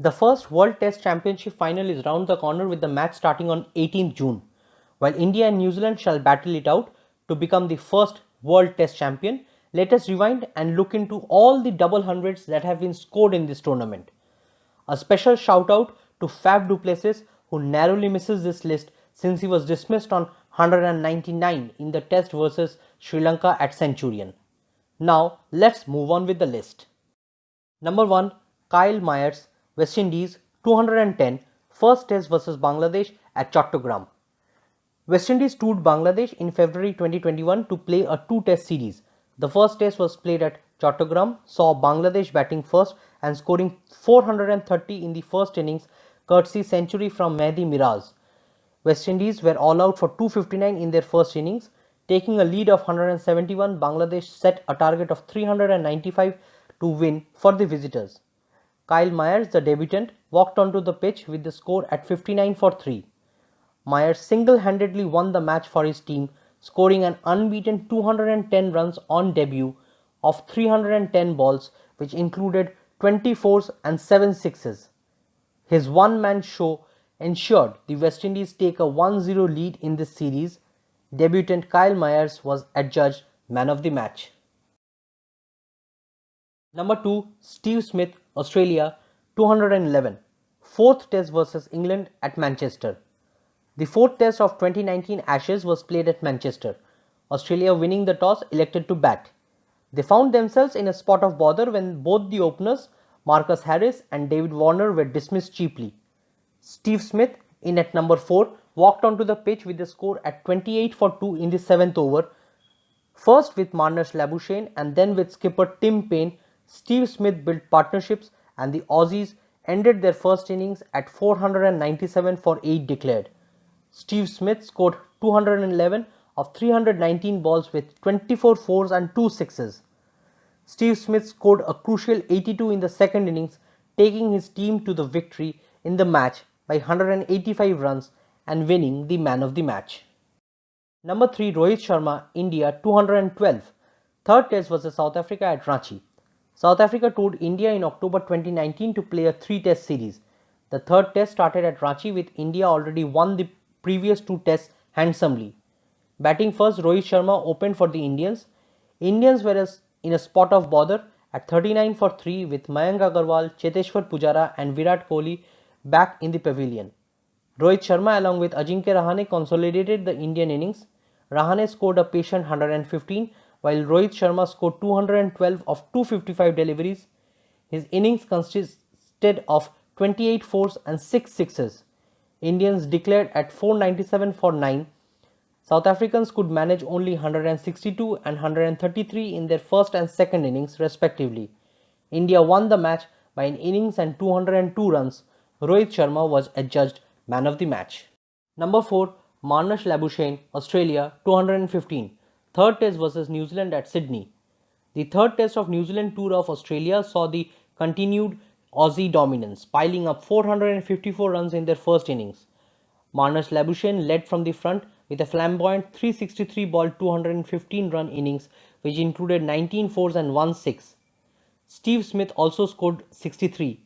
The first World Test Championship final is round the corner with the match starting on 18th June. While India and New Zealand shall battle it out to become the first World Test Champion, let us rewind and look into all the double hundreds that have been scored in this tournament. A special shout out to Faf du Plessis, who narrowly misses this list since he was dismissed on 199 in the test versus Sri Lanka at Centurion. Now let's move on with the list. Number 1, Kyle Mayers, West Indies, 210, first test versus Bangladesh at Chattogram. West Indies toured Bangladesh in February 2021 to play a two-test series. The first test was played at Chattogram, saw Bangladesh batting first and scoring 430 in the first innings, courtesy century from Mehdi Miraz. West Indies were all out for 259 in their first innings. Taking a lead of 171, Bangladesh set a target of 395 to win for the visitors. Kyle Mayers, the debutant, walked onto the pitch with the score at 59 for 3. Mayers single-handedly won the match for his team, scoring an unbeaten 210 runs on debut of 310 balls, which included 20 fours and 7 sixes. His one-man show ensured the West Indies take a 1-0 lead in this series. Debutant Kyle Mayers was adjudged man of the match. Number 2, Steve Smith, Australia, 211, fourth test versus England at Manchester. The fourth test of 2019 Ashes was played at Manchester. Australia, winning the toss, elected to bat. They found themselves in a spot of bother when both the openers, Marcus Harris and David Warner, were dismissed cheaply. Steve Smith, in at number 4, walked onto the pitch with the score at 28 for 2 in the 7th over. First with Marnus Labuschagne and then with skipper Tim Paine, Steve Smith built partnerships and the Aussies ended their first innings at 497 for 8 declared. Steve Smith scored 211 of 319 balls with 24 fours and 2 sixes. Steve Smith scored a crucial 82 in the second innings, taking his team to the victory in the match by 185 runs and winning the man of the match. Number 3, Rohit Sharma, India, 212, third test versus South Africa at Ranchi. South Africa toured India in October 2019 to play a 3-test series. The third test started at Ranchi with India already won the previous 2 tests handsomely. Batting first, Rohit Sharma opened for the Indians. Indians were in a spot of bother at 39 for 3 with Mayank Agarwal, Cheteshwar Pujara and Virat Kohli back in the pavilion. Rohit Sharma along with Ajinkya Rahane consolidated the Indian innings. Rahane scored a patient 115 while Rohit Sharma scored 212 of 255 deliveries. His innings consisted of 28 fours and 6 sixes. Indians declared at 497 for 9. South Africans could manage only 162 and 133 in their first and second innings respectively. India won the match by an innings and 202 runs. Rohit Sharma was adjudged man of the match. Number 4, Marnus Labuschagne, Australia, 215, third test versus New Zealand at Sydney. The third test of New Zealand tour of Australia saw the continued Aussie dominance, piling up 454 runs in their first innings. Marnus Labuschagne led from the front with a flamboyant 363 ball 215 run innings which included 19 fours and 1 6. Steve Smith also scored 63.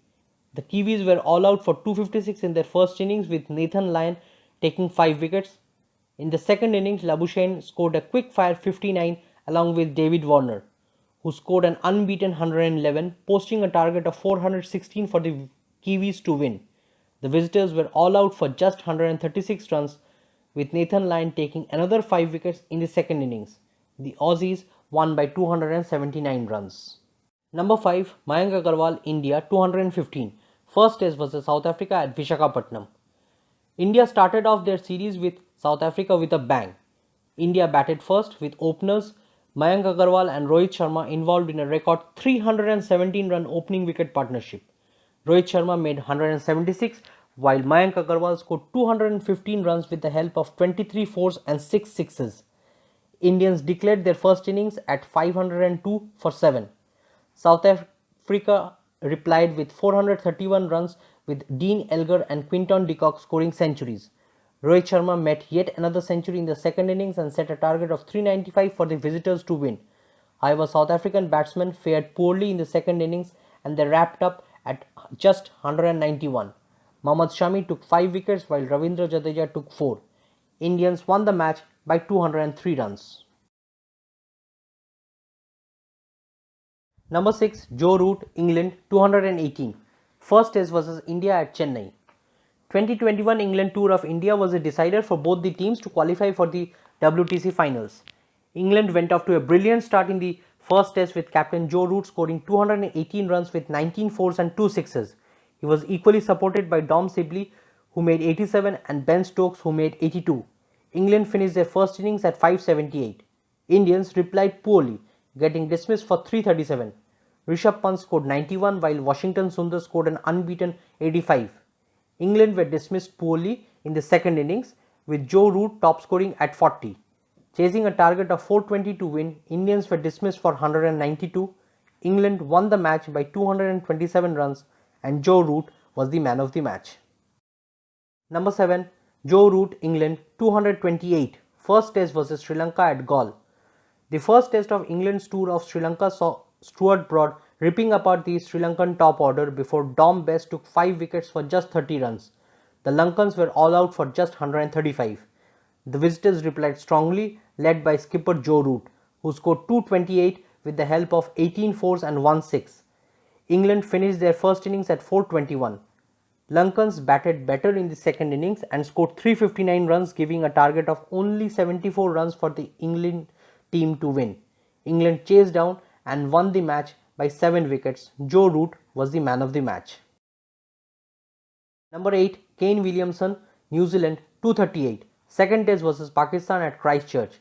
The Kiwis were all out for 256 in their first innings with Nathan Lyon taking 5 wickets. In the second innings, Labuschagne scored a quick-fire 59 along with David Warner, who scored an unbeaten 111, posting a target of 416 for the Kiwis to win. The visitors were all out for just 136 runs, with Nathan Lyon taking another 5 wickets in the second innings. The Aussies won by 279 runs. Number 5, Mayank Agarwal, India, 215, first test versus South Africa at Vishakhapatnam. India started off their series with South Africa with a bang. India batted first with openers Mayank Agarwal and Rohit Sharma involved in a record 317 run opening wicket partnership. Rohit Sharma made 176 while Mayank Agarwal scored 215 runs with the help of 23 fours and 6 sixes. Indians declared their first innings at 502 for 7. South Africa replied with 431 runs with Dean Elgar and Quinton de Kock scoring centuries. Rohit Sharma met yet another century in the second innings and set a target of 395 for the visitors to win. However, South African batsmen fared poorly in the second innings and they wrapped up at just 191. Mohammad Shami took 5 wickets while Ravindra Jadeja took 4. Indians won the match by 203 runs. Number 6, Joe Root, England, 218. First test versus India at Chennai. 2021 England Tour of India was a decider for both the teams to qualify for the WTC finals. England went off to a brilliant start in the first test with captain Joe Root scoring 218 runs with 19 fours and 2 sixes. He was equally supported by Dom Sibley, who made 87, and Ben Stokes, who made 82. England finished their first innings at 578. Indians replied poorly, getting dismissed for 337. Rishabh Pant scored 91 while Washington Sundar scored an unbeaten 85. England were dismissed poorly in the second innings, with Joe Root top scoring at 40. Chasing a target of 420 to win, Indians were dismissed for 192. England won the match by 227 runs and Joe Root was the man of the match. Number 7, Joe Root, England, 228. First test versus Sri Lanka at Galle. The first test of England's tour of Sri Lanka saw Stuart Broad ripping apart the Sri Lankan top order before Dom Bess took 5 wickets for just 30 runs. The Lankans were all out for just 135. The visitors replied strongly, led by skipper Joe Root, who scored 228 with the help of 18 fours and 1 6. England finished their first innings at 421. Lankans batted better in the second innings and scored 359 runs, giving a target of only 74 runs for the England team to win. England chased down and won the match by 7 wickets. Joe Root was the man of the match. Number 8, Kane Williamson, New Zealand, 238. Second test versus Pakistan at Christchurch.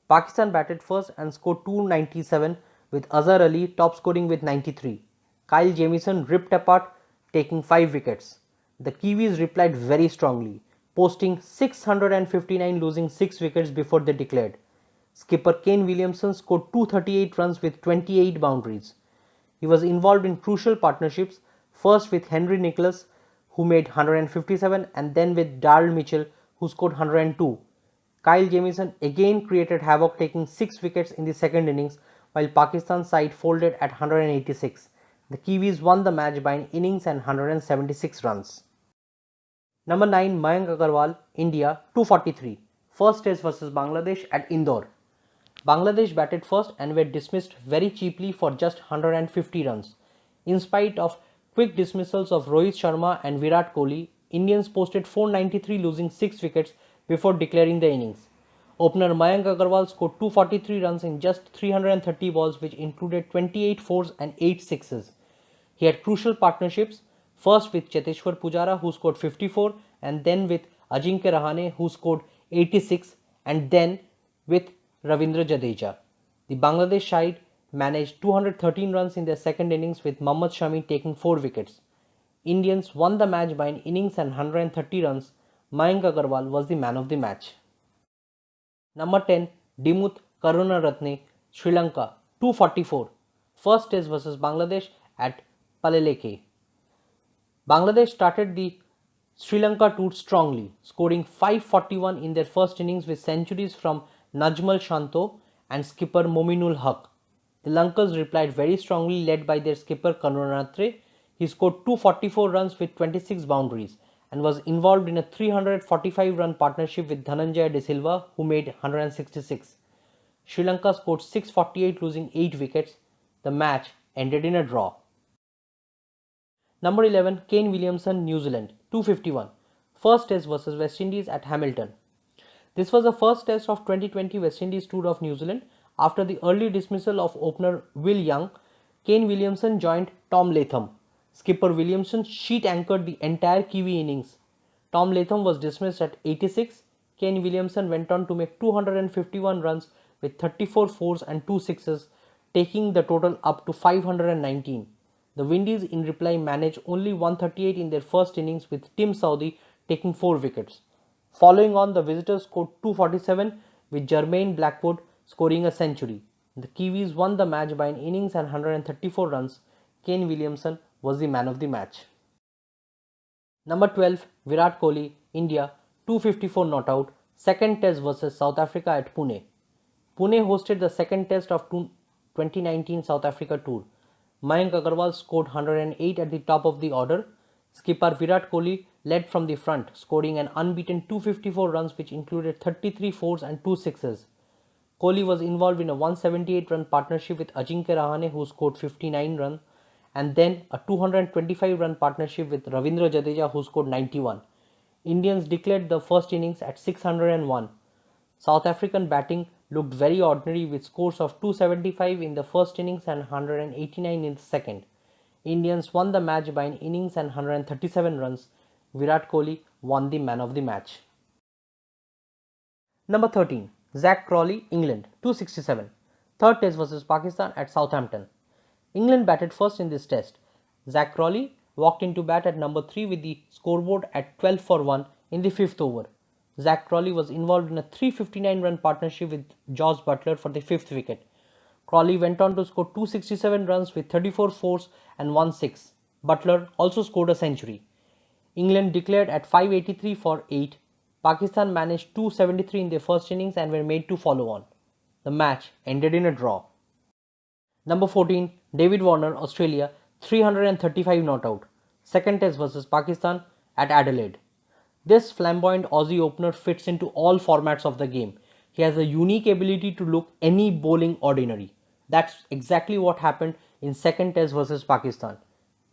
Pakistan batted first and scored 297 with Azhar Ali top scoring with 93. Kyle Jamieson ripped apart, taking 5 wickets. The Kiwis replied very strongly, posting 659, losing 6 wickets before they declared. Skipper Kane Williamson scored 238 runs with 28 boundaries. He was involved in crucial partnerships, first with Henry Nicholas, who made 157, and then with Darrell Mitchell, who scored 102. Kyle Jamieson again created havoc, taking 6 wickets in the second innings, while Pakistan's side folded at 186. The Kiwis won the match by an innings and 176 runs. Number 9, Mayank Agarwal, India, 243. First test versus Bangladesh at Indore. Bangladesh batted first and were dismissed very cheaply for just 150 runs. In spite of quick dismissals of Rohit Sharma and Virat Kohli, Indians posted 493, losing 6 wickets before declaring the innings. Opener Mayank Agarwal scored 243 runs in just 330 balls, which included 28 fours and 8 sixes. He had crucial partnerships, first with Cheteshwar Pujara, who scored 54, and then with Ajinkya Rahane, who scored 86, and then with Ravindra Jadeja. The Bangladesh side managed 213 runs in their second innings, with Mohammad Shami taking 4 wickets. Indians won the match by an innings and 130 runs. Mayank Agarwal was the man of the match. Number 10, Dimuth, Karunaratne, Sri Lanka, 244. First test versus Bangladesh at Pallekele. Bangladesh started the Sri Lanka tour strongly, scoring 541 in their first innings with centuries from Najmal Shanto and skipper Mominul Haq. The Lankans replied very strongly, led by their skipper Karunaratne. He scored 244 runs with 26 boundaries and was involved in a 345-run partnership with Dhananjaya De Silva, who made 166. Sri Lanka scored 648, losing 8 wickets. The match ended in a draw. Number 11, Kane Williamson, New Zealand, 251. First test versus West Indies at Hamilton. This was the first test of 2020 West Indies tour of New Zealand. After the early dismissal of opener Will Young, Kane Williamson joined Tom Latham. Skipper Williamson sheet anchored the entire Kiwi innings. Tom Latham was dismissed at 86. Kane Williamson went on to make 251 runs with 34 fours and 2 sixes, taking the total up to 519. The Windies in reply managed only 138 in their first innings, with Tim Southee taking 4 wickets. Following on, the visitors scored 247 with Jermaine Blackwood scoring a century. The Kiwis won the match by an innings and 134 runs. Kane Williamson was the man of the match. Number 12, Virat Kohli, India, 254 not out. Second test versus South Africa at Pune. Pune hosted the second test of 2019 South Africa tour. Mayank Agarwal scored 108 at the top of the order. Skipper Virat Kohli led from the front, scoring an unbeaten 254 runs which included 33 fours and 2 sixes. Kohli was involved in a 178-run partnership with Ajinkya Rahane who scored 59 runs, and then a 225-run partnership with Ravindra Jadeja who scored 91. Indians declared the first innings at 601. South African batting looked very ordinary with scores of 275 in the first innings and 189 in the second. Indians won the match by an innings and 137 runs. Virat Kohli won the man of the match. Number 13. Zach Crawley, England, 267. Third test versus Pakistan at Southampton. England batted first in this test. Zach Crawley walked into bat at number 3 with the scoreboard at 12 for 1 in the 5th over. Zach Crawley was involved in a 359-run partnership with Jos Buttler for the 5th wicket. Crawley went on to score 267 runs with 34 fours and 1 6. Buttler also scored a century. England declared at 583 for 8. Pakistan managed 273 in their first innings and were made to follow on. The match ended in a draw. Number 14. David Warner, Australia, 335 not out. Second test versus Pakistan at Adelaide. This flamboyant Aussie opener fits into all formats of the game. He has a unique ability to look any bowling ordinary. That's exactly what happened in second test versus Pakistan.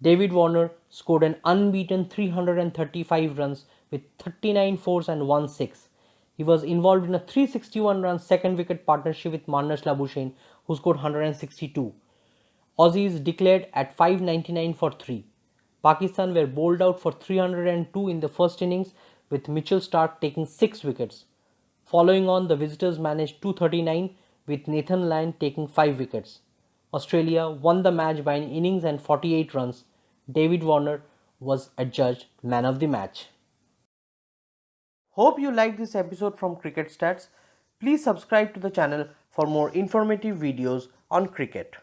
David Warner scored an unbeaten 335 runs with 39 fours and 1 6. He was involved in a 361-run second wicket partnership with Marnus Labuschagne who scored 162. Aussies declared at 599 for 3. Pakistan were bowled out for 302 in the first innings with Mitchell Starc taking 6 wickets. Following on, the visitors managed 239 with Nathan Lyon taking 5 wickets. Australia won the match by an innings and 48 runs. David Warner was adjudged man of the match. Hope you liked this episode from Cricket Stats. Please subscribe to the channel for more informative videos on cricket.